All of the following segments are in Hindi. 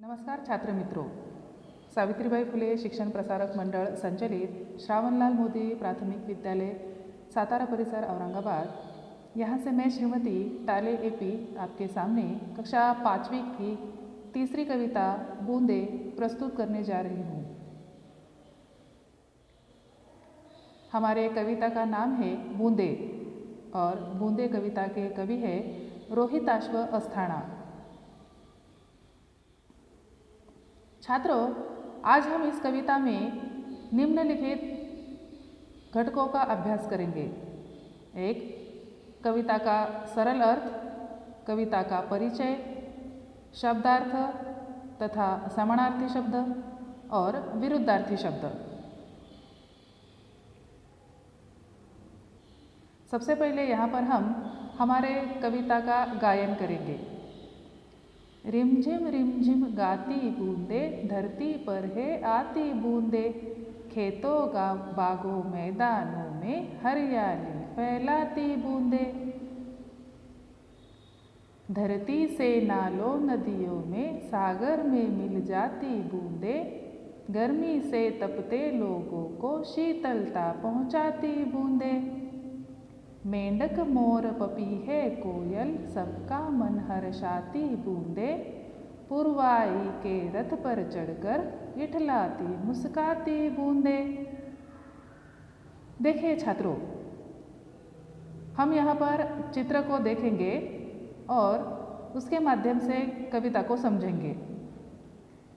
नमस्कार छात्र मित्रों, सावित्रीबाई फुले शिक्षण प्रसारक मंडल संचलित श्रावणलाल मोदी प्राथमिक विद्यालय सातारा परिसर औरंगाबाद, यहाँ से मैं श्रीमती टाले एपी आपके सामने कक्षा 5वीं की तीसरी कविता बूंदे प्रस्तुत करने जा रही हूँ। हमारे कविता का नाम है बूंदे और बूंदे कविता के कवि है रोहिताश्व अस्थाना। छात्रों, आज हम इस कविता में निम्नलिखित घटकों का अभ्यास करेंगे। एक, कविता का सरल अर्थ, कविता का परिचय, शब्दार्थ तथा समानार्थी शब्द और विरुद्धार्थी शब्द। सबसे पहले यहाँ पर हम हमारे कविता का गायन करेंगे। रिमझिम गाती बूंदे, धरती पर है आती बूंदे, खेतों बागों मैदानों में हरियाली फैलाती बूंदे। धरती से नालों नदियों में सागर में मिल जाती बूंदे, गर्मी से तपते लोगों को शीतलता पहुंचाती बूंदे। मेंढक मोर पपीहे कोयल सबका मन हर्षाती बूंदे, पुरवाई के रथ पर चढ़कर इठलाती मुस्काती बूंदे। देखिए छात्रों, हम यहाँ पर चित्र को देखेंगे और उसके माध्यम से कविता को समझेंगे।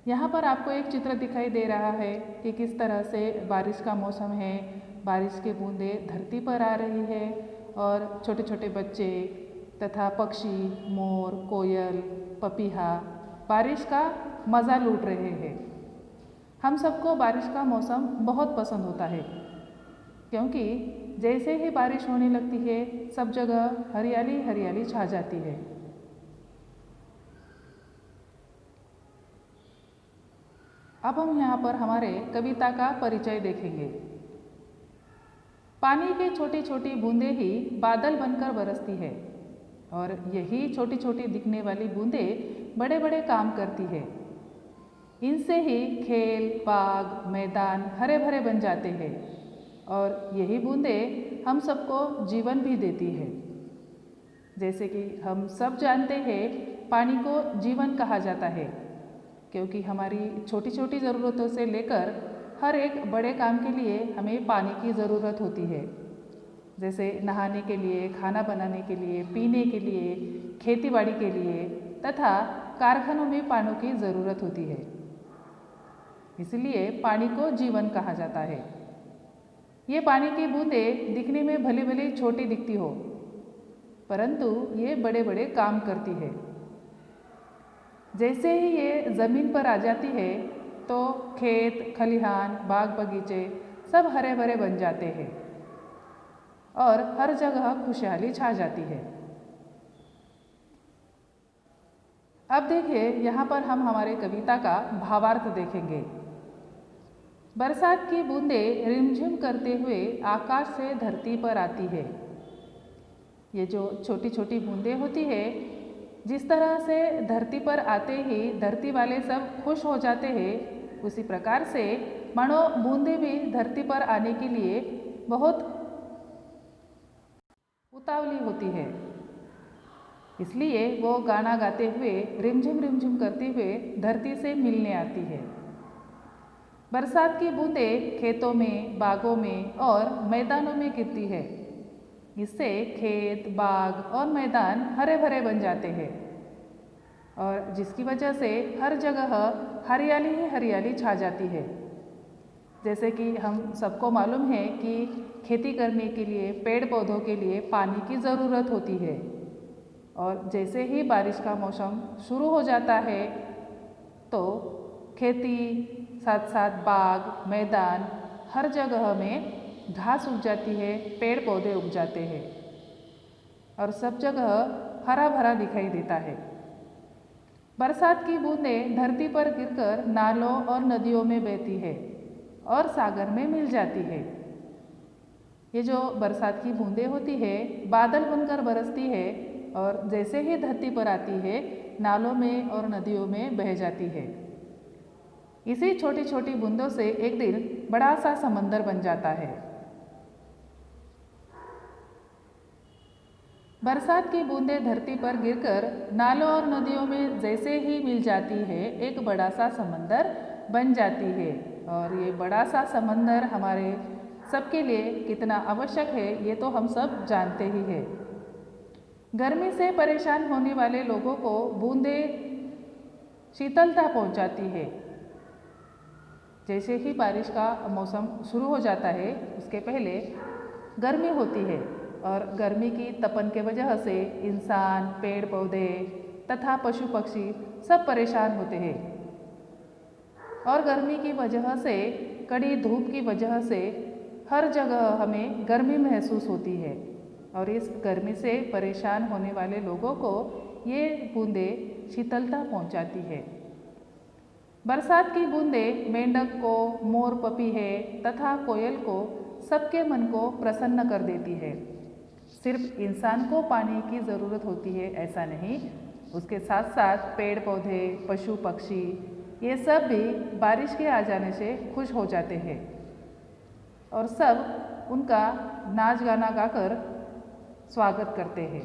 यहाँ पर आपको एक चित्र दिखाई दे रहा है कि किस तरह से बारिश का मौसम है, बारिश की बूंदें धरती पर आ रही है और छोटे छोटे बच्चे तथा पक्षी, मोर, कोयल, पपीहा बारिश का मज़ा लूट रहे हैं। हम सबको बारिश का मौसम बहुत पसंद होता है, क्योंकि जैसे ही बारिश होने लगती है सब जगह हरियाली हरियाली छा जाती है। अब हम यहाँ पर हमारे कविता का परिचय देखेंगे। पानी की छोटी छोटी बूंदें ही बादल बनकर बरसती है और यही छोटी छोटी दिखने वाली बूंदें बड़े बड़े काम करती है। इनसे ही खेल, बाग, मैदान हरे भरे बन जाते हैं और यही बूंदें हम सबको जीवन भी देती है। जैसे कि हम सब जानते हैं, पानी को जीवन कहा जाता है, क्योंकि हमारी छोटी छोटी ज़रूरतों से लेकर हर एक बड़े काम के लिए हमें पानी की ज़रूरत होती है। जैसे नहाने के लिए, खाना बनाने के लिए, पीने के लिए, खेतीबाड़ी के लिए तथा कारखानों में पानी की ज़रूरत होती है। इसलिए पानी को जीवन कहा जाता है। ये पानी की बूंदें दिखने में भली भली छोटी दिखती हो, परंतु ये बड़े बड़े काम करती है। जैसे ही ये ज़मीन पर आ जाती है तो खेत, खलिहान, बाग बगीचे सब हरे भरे बन जाते हैं और हर जगह खुशहाली छा जाती है। अब देखिए, यहाँ पर हम हमारे कविता का भावार्थ देखेंगे। बरसात की बूंदें रिमझिम करते हुए आकाश से धरती पर आती है। ये जो छोटी छोटी बूंदें होती है, जिस तरह से धरती पर आते ही धरती वाले सब खुश हो जाते हैं, उसी प्रकार से मानो बूंदें भी धरती पर आने के लिए बहुत उतावली होती है। इसलिए वो गाना गाते हुए रिमझिम करते हुए धरती से मिलने आती है। बरसात की बूंदें खेतों में, बागों में और मैदानों में गिरती है। इससे खेत, बाग और मैदान हरे भरे बन जाते हैं और जिसकी वजह से हर जगह हरियाली ही हरियाली छा जाती है। जैसे कि हम सबको मालूम है कि खेती करने के लिए, पेड़ पौधों के लिए पानी की ज़रूरत होती है और जैसे ही बारिश का मौसम शुरू हो जाता है तो खेती साथ साथ बाग, मैदान हर जगह में घास उग जाती है, पेड़ पौधे उग जाते हैं और सब जगह हरा भरा दिखाई देता है। बरसात की बूंदें धरती पर गिरकर नालों और नदियों में बहती है और सागर में मिल जाती है। ये जो बरसात की बूंदें होती है, बादल बनकर बरसती है और जैसे ही धरती पर आती है नालों में और नदियों में बह जाती है। इसी छोटी छोटी बूंदों से एक दिन बड़ा सा समंदर बन जाता है। बरसात की बूंदें धरती पर गिरकर नालों और नदियों में जैसे ही मिल जाती है, एक बड़ा सा समंदर बन जाती है। और ये बड़ा सा समंदर हमारे सबके लिए कितना आवश्यक है, ये तो हम सब जानते ही हैं। गर्मी से परेशान होने वाले लोगों को बूंदें शीतलता पहुंचाती है। जैसे ही बारिश का मौसम शुरू हो जाता है, उसके पहले गर्मी होती है और गर्मी की तपन के वजह से इंसान, पेड़ पौधे तथा पशु पक्षी सब परेशान होते हैं। और गर्मी की वजह से, कड़ी धूप की वजह से हर जगह हमें गर्मी महसूस होती है। और इस गर्मी से परेशान होने वाले लोगों को ये बूंदें शीतलता पहुंचाती है। बरसात की बूंदें मेंढक को, मोर पपीहे तथा कोयल को, सबके मन को प्रसन्न कर देती है। सिर्फ इंसान को पानी की ज़रूरत होती है ऐसा नहीं, उसके साथ साथ पेड़ पौधे, पशु पक्षी, ये सब भी बारिश के आ जाने से खुश हो जाते हैं और सब उनका नाच गाना गाकर स्वागत करते हैं।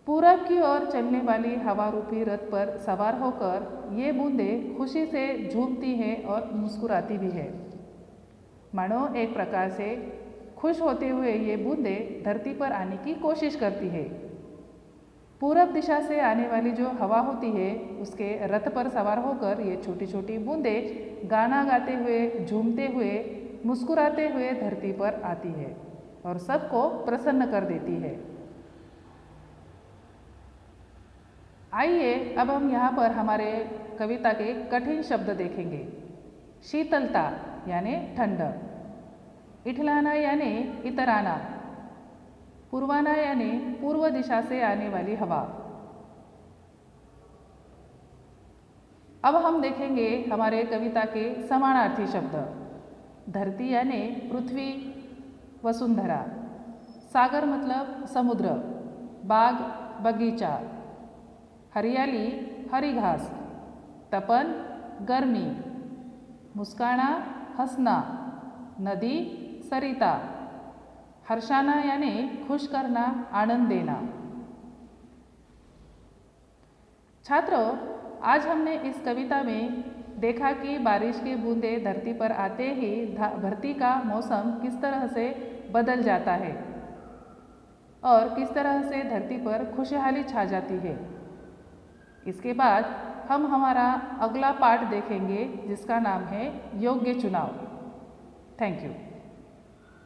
पूरब की ओर चलने वाली हवा रूपी रथ पर सवार होकर ये बूंदें खुशी से झूमती हैं और मुस्कुराती भी है। मानो एक प्रकार से खुश होते हुए ये बूंदें धरती पर आने की कोशिश करती है। पूरब दिशा से आने वाली जो हवा होती है, उसके रथ पर सवार होकर ये छोटी छोटी बूंदें गाना गाते हुए, झूमते हुए, मुस्कुराते हुए धरती पर आती है और सबको प्रसन्न कर देती है। आइए अब हम यहाँ पर हमारे कविता के कठिन शब्द देखेंगे। शीतलता यानी ठंड, इठलाना यानी इतराना, पूर्वाना यानी पूर्व दिशा से आने वाली हवा। अब हम देखेंगे हमारे कविता के समानार्थी शब्द। धरती यानी पृथ्वी, वसुंधरा, सागर मतलब समुद्र, बाग बगीचा, हरियाली हरी घास, तपन गर्मी, मुस्काना हंसना, नदी सरिता, हर्षाना यानी खुश करना, आनंद देना। छात्रों, आज हमने इस कविता में देखा कि बारिश की बूंदें धरती पर आते ही धरती का मौसम किस तरह से बदल जाता है और किस तरह से धरती पर खुशहाली छा जाती है। इसके बाद हम हमारा अगला पाठ देखेंगे जिसका नाम है योग्य चुनाव। Thank you.